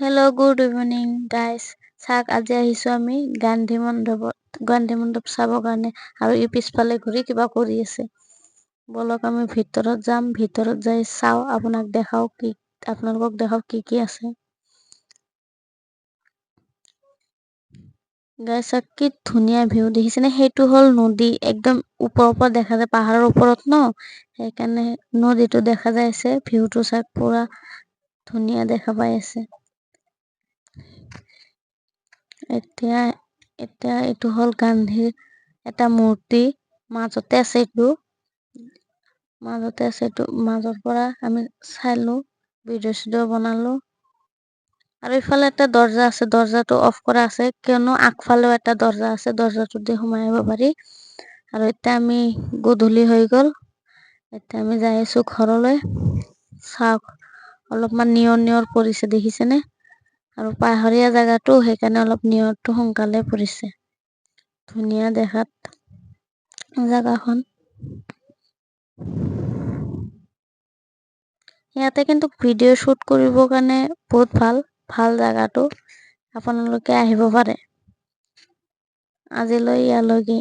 Hello' good evening guys. চাওক আজি আহিছোঁ আমি গান্ধী মণ্ডপ চাবৰ কাৰণে, আৰু ই পিছফালে ঘূৰি কিবা কৰি আছে। বলক আমি ভিতৰত যাম, ভিতৰত যাই চাওঁ, আপোনালোকক দেখাও কি কি আছে। গাইজ চাওক কি ধুনীয়া ভিউ দেখিছেনে? সেইটো হ'ল নদী, একদম ওপৰৰ পৰা দেখা যায়, পাহাৰৰ ওপৰত ন, সেইকাৰণে নদীটো দেখা যাই আছে। ভিউটো চাওক পুৰা ধুনীয়া দেখা পাই আছে। এতিয়া এইটো হ'ল গান্ধীৰ এটা মূৰ্তি, মাজতে আছে এইটো মাজৰ পৰা আমি চালো, ভিডিঅ' চিডিঅ' বনালো। আৰু ইফালে এটা দৰ্জা আছে, দৰ্জাটো অফ কৰা আছে, কিয়নো আগফালেও এটা দৰ্জা আছে, দৰ্জাটো দি সোমাই আহিব পাৰি। আৰু এতিয়া আমি গধূলি হৈ গ'ল, এতিয়া আমি যাই আছো ঘৰলৈ। চাওক অলপমান নিয়ৰ পৰিছে দেখিছেনে? আৰু পাহাৰীয়া জেগাটো, সেইকাৰণে অলপ নিয়ৰটো সোনকালে পৰিছে। ধুনীয়া দেখাত জেগাখন। ইয়াতে কিন্তু ভিডিঅ' শ্বুট কৰিবৰ কাৰণে বহুত ভাল জেগাটো। আপোনালোকে আহিব পাৰে। আজিলৈ ইয়ালৈকে।